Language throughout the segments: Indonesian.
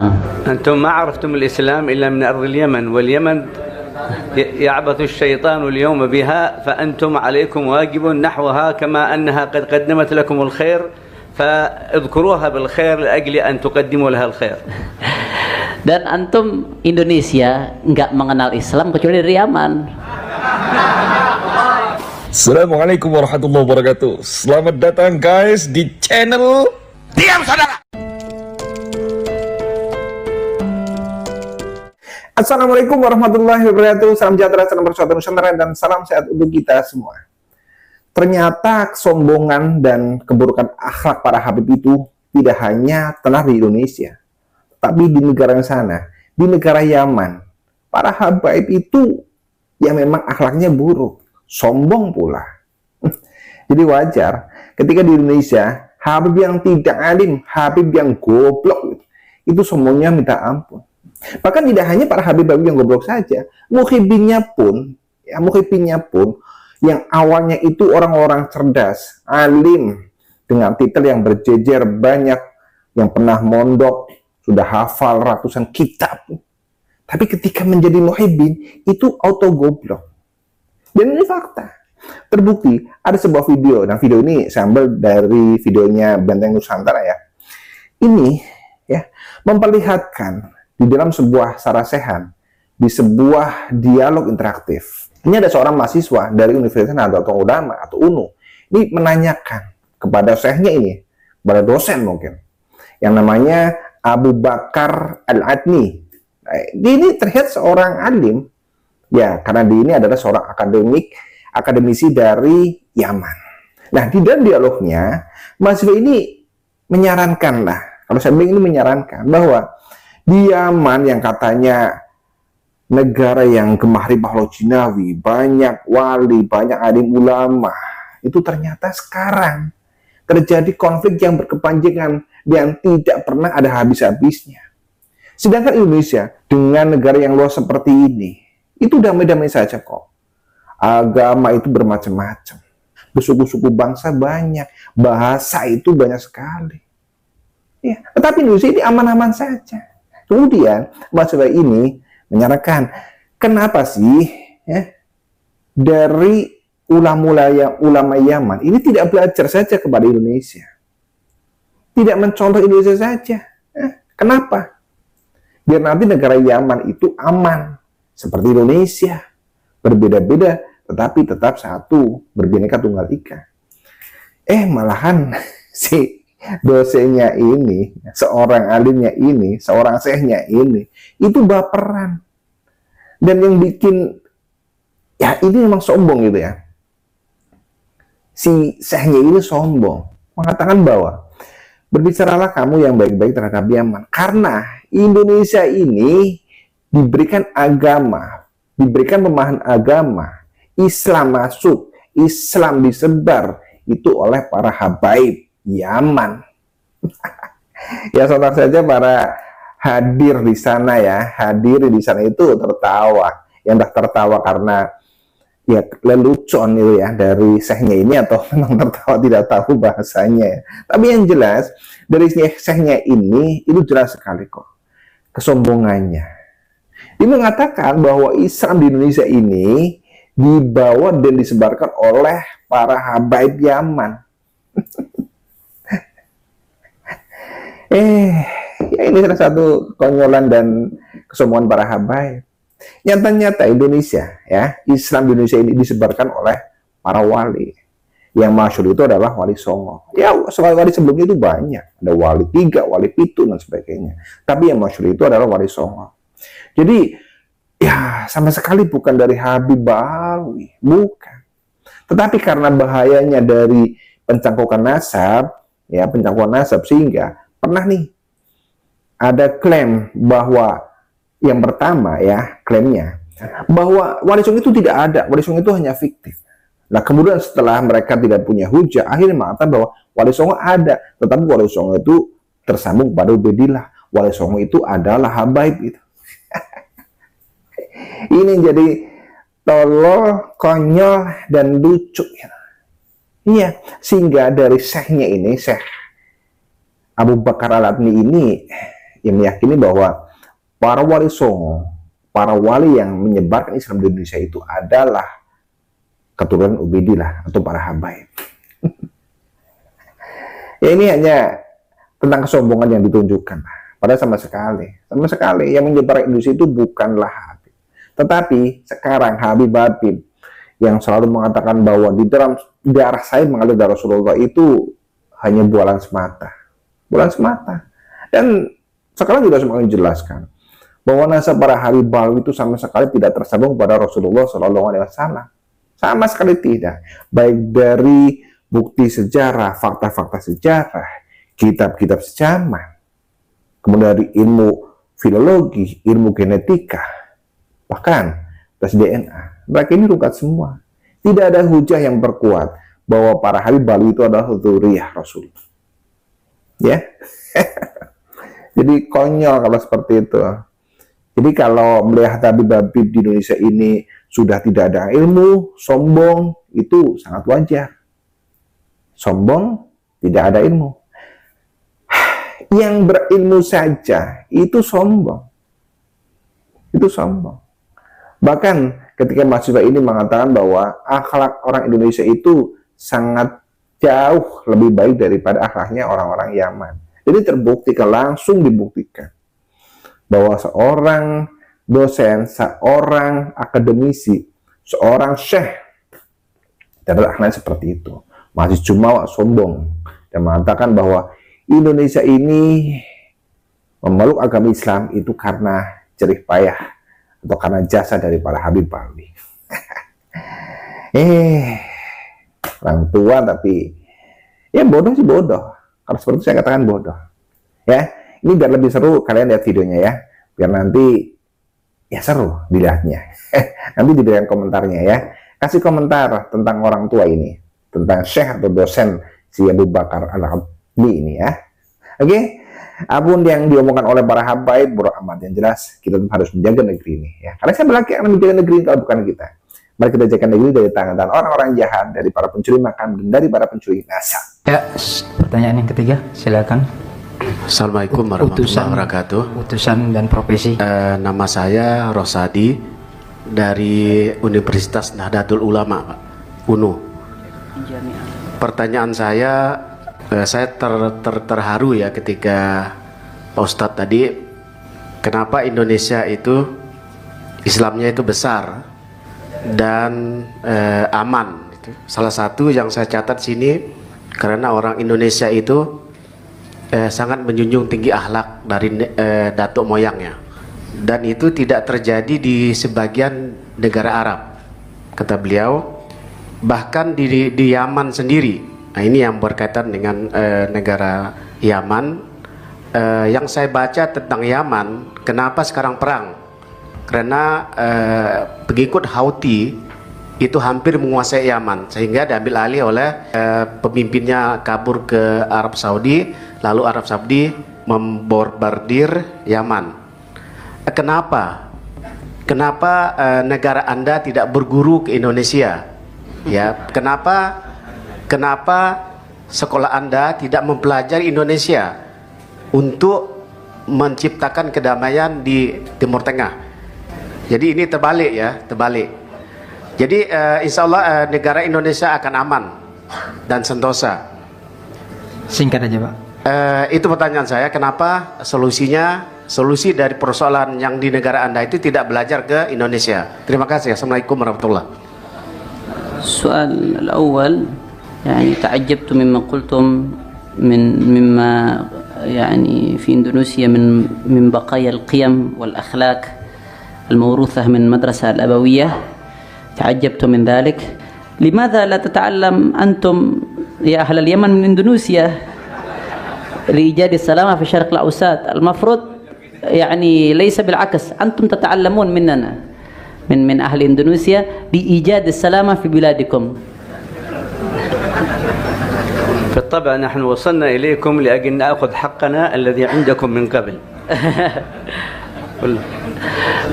أنتم ما عرفتم الإسلام إلا من أرض اليمن، واليمن يعبث الشيطان اليوم بها، فأنتم عليكم واجب نحوها كما أنها قد قدمت لكم الخير، فاذكروها بالخير لأجل أن تقدموا لها الخير. Dan antum Indonesia nggak mengenal Islam kecuali dari Yaman. Assalamualaikum warahmatullahi wabarakatuh. Selamat datang guys di channel Diam Saudara. Assalamualaikum warahmatullahi wabarakatuh. Salam sejahtera, salam persatuan Nusantara, dan salam sehat untuk kita semua. Ternyata kesombongan dan keburukan akhlak para habib itu tidak hanya tenar di Indonesia, tapi di negara yang sana, di negara Yaman, para habib itu yang memang akhlaknya buruk, sombong pula. Jadi wajar ketika di Indonesia, habib yang tidak alim, habib yang goblok, itu sombongnya minta ampun. Bahkan tidak hanya para habib-habib yang goblok saja, muhibinnya pun yang awalnya itu orang-orang cerdas, alim, dengan titel yang berjejer banyak, yang pernah mondok, sudah hafal ratusan kitab. Tapi ketika menjadi muhibin, itu auto goblok. Dan ini fakta. Terbukti, ada sebuah video, dan video ini saya ambil dari videonya Benteng Nusantara ya. Ini ya memperlihatkan di dalam sebuah sarasehan, di sebuah dialog interaktif. Ini ada seorang mahasiswa dari Universitas Nahdlatul Ulama atau UNU. Ini menanyakan kepada syekhnya ini, kepada dosen mungkin, yang namanya Abu Bakar Al-Adni. Nah, ini terlihat seorang alim, ya, karena dia ini adalah seorang akademisi dari Yaman. Nah, di dalam dialognya, mahasiswa ini menyarankan lah, kalau saya bilang ini menyarankan bahwa di Yaman yang katanya negara yang gemah riba Jinawi, banyak wali, banyak alim ulama, itu ternyata sekarang terjadi konflik yang berkepanjangan yang tidak pernah ada habis-habisnya. Sedangkan Indonesia dengan negara yang luas seperti ini, itu damai-damai saja kok. Agama itu bermacam-macam, bersuku-suku bangsa banyak, bahasa itu banyak sekali. Ya, tetapi Indonesia ini aman-aman saja. Kemudian mahasiswa ini menyarankan, kenapa sih ya, dari ulama Yaman ini tidak belajar saja kepada Indonesia, tidak mencontoh Indonesia saja? Kenapa? Biar nanti negara Yaman itu aman seperti Indonesia, berbeda-beda tetapi tetap satu, berbineka tunggal ika. Malahan si dosennya ini, seorang alimnya ini, seorang syekhnya ini, itu baperan. Dan yang bikin, ya ini memang sombong gitu ya. Si syekhnya ini sombong, mengatakan bahwa berbicaralah kamu yang baik-baik terhadap Yaman. Karena Indonesia ini diberikan agama, diberikan pemahaman agama, Islam masuk, Islam disebar, itu oleh para habaib Yaman. Ya sontak saja para hadir di sana ya, hadir di sana itu tertawa. Yang dah tertawa karena ya lelucon itu ya dari syekhnya ini, atau memang tertawa tidak tahu bahasanya. Tapi yang jelas dari syekhnya ini itu jelas sekali kok kesombongannya. Dia mengatakan bahwa Islam di Indonesia ini dibawa dan disebarkan oleh para habaib Yaman. Ya ini salah satu konyolan dan kesombongan para habaib. Nyata-nyata Indonesia, ya, Islam di Indonesia ini disebarkan oleh para wali. Yang masyhur itu adalah Wali Songo. Ya, wali sebelumnya itu banyak. Ada Wali 3, Wali 7, dan sebagainya. Tapi yang masyhur itu adalah Wali Songo. Jadi, ya, sama sekali bukan dari Habib Balawi. Bukan. Tetapi karena bahayanya dari pencangkukan nasab, ya, pencangkukan nasab, sehingga pernah nih ada klaim bahwa yang pertama ya, klaimnya bahwa Wali Songo itu tidak ada, Wali Songo itu hanya fiktif. Nah kemudian setelah mereka tidak punya hujah, akhirnya mengatakan bahwa Wali Songo ada, tetapi Wali Songo itu tersambung pada Ubaidillah. Wali Songo itu adalah habaib gitu. Ini jadi tolol, konyol, dan lucu gitu. Iya, sehingga dari syekhnya ini, Syekh Abu Bakar Al-Adni ini, yang meyakini bahwa para wali songo, para wali yang menyebarkan Islam di Indonesia itu adalah keturunan Ubaidillah atau para habaib. Ya, ini hanya tentang kesombongan yang ditunjukkan. Padahal sama sekali yang menyebar Indonesia itu bukanlah Habib. Tetapi sekarang Habib yang selalu mengatakan bahwa di dalam darah saya mengalir darah Rasulullah itu hanya bualan semata. Dan sekarang juga semakin jelaskan bahwa nasab para Habib Balawi itu sama sekali tidak tersambung pada Rasulullah SAW. Sama sekali tidak. Baik dari bukti sejarah, fakta-fakta sejarah, kitab-kitab sejarah, kemudian dari ilmu filologi, ilmu genetika, bahkan tes DNA. Mereka ini rukat semua. Tidak ada hujah yang berkuat bahwa para Habib Balawi itu adalah dzurriyyah Rasul. Ya. Jadi konyol kalau seperti itu. Jadi kalau melihat Habib-habib di Indonesia ini sudah tidak ada ilmu, sombong, itu sangat wajar. Sombong, tidak ada ilmu. Yang berilmu saja itu sombong. Itu sombong. Bahkan ketika mahasiswa ini mengatakan bahwa akhlak orang Indonesia itu sangat jauh lebih baik daripada akhlaknya orang-orang Yaman. Jadi terbuktikan, langsung dibuktikan bahwa seorang dosen, seorang akademisi, seorang syekh adalah akhlaknya seperti itu. Masih cuma sombong dan mengatakan bahwa Indonesia ini memeluk agama Islam itu karena jerih payah atau karena jasa dari para Habib Balawi. Orang tua tapi ya bodoh sih bodoh. Kalau seperti itu saya katakan bodoh. Ya, ini biar lebih seru kalian lihat videonya ya. Biar nanti ya seru dilihatnya. Nanti diberikan komentarnya ya. Kasih komentar tentang orang tua ini, tentang syekh atau dosen si Abu Bakar Al-Habbi ini ya. Oke, apapun yang diomongkan oleh para habaib bodo amat, yang jelas kita harus menjaga negeri ini ya. Karena siapa lagi yang akan menjaga negeri ini kalau bukan kita? Mari kita jaga negeri dari tangan orang-orang jahat, dari para pencuri makam dan dari para pencuri nasab. Ya, pertanyaan yang ketiga, silakan. Assalamualaikum warahmatullahi wabarakatuh. Utusan dan profesi. Nama saya Rosadi dari Universitas Nahdlatul Ulama, Pak, UNU. Pertanyaan saya terharu ya ketika Pak Ustadz tadi, kenapa Indonesia itu Islamnya itu besar dan aman. Salah satu yang saya catat sini karena orang Indonesia itu sangat menjunjung tinggi akhlak dari datuk moyangnya, dan itu tidak terjadi di sebagian negara Arab, kata beliau. Bahkan di Yaman sendiri, nah ini yang berkaitan dengan negara Yaman. Yang saya baca tentang Yaman, kenapa sekarang perang? Karena pengikut Houthi itu hampir menguasai Yaman, sehingga diambil alih oleh pemimpinnya kabur ke Arab Saudi, lalu Arab Saudi membombardir Yaman. Kenapa negara Anda tidak berguru ke Indonesia? Ya, kenapa sekolah Anda tidak mempelajari Indonesia untuk menciptakan kedamaian di Timur Tengah? Jadi ini terbalik ya, terbalik. Jadi insya Allah negara Indonesia akan aman dan sentosa. Singkat aja Pak. Itu pertanyaan saya, kenapa solusi dari persoalan yang di negara Anda itu tidak belajar ke Indonesia? Terima kasih. Assalamualaikum warahmatullahi wabarakatuh. السؤال الأول يعني تعجبت مما قلتم مما يعني في إندونيسيا من بقايا القيم والأخلاق الموروثة من المدرسة الأبوية. تعجبت من ذلك. لماذا لا تتعلم أنتم يا أهل اليمن من إندونيسيا لإيجاد السلامة في الشرق الأوسط؟ المفروض يعني ليس بالعكس، أنتم تتعلمون مننا من أهل إندونيسيا لإيجاد السلامة في بلادكم. بالطبع نحن وصلنا إليكم لأجل نأخذ حقنا الذي عندكم من قبل.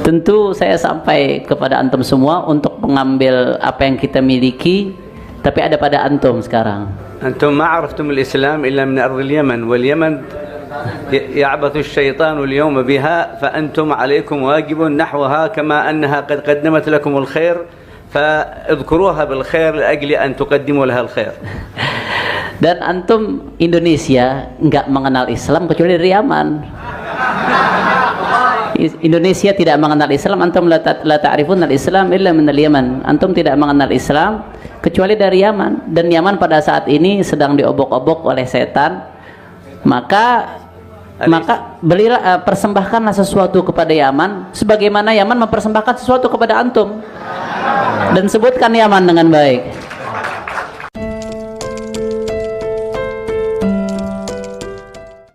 Tentu saya sampai kepada antum semua untuk mengambil apa yang kita miliki, tapi ada pada antum sekarang. أنتم ما عرفتم الإسلام إلا من أرض اليمن واليمن يعبث الشيطان اليوم بها فأنتم عليكم واجب نحوها كما أنها قد قدمت لكم الخير فاذكروها بالخير لأجل أن تقدموا لها الخير. Dan antum Indonesia nggak mengenal Islam kecuali dari Yaman. Indonesia tidak mengenal Islam, antum la ta'rifun al-Islam illa min al-Yaman. Antum tidak mengenal Islam kecuali dari Yaman, dan Yaman pada saat ini sedang diobok-obok oleh setan. Maka belilah persembahkanlah sesuatu kepada Yaman sebagaimana Yaman mempersembahkan sesuatu kepada antum. Dan sebutkan Yaman dengan baik.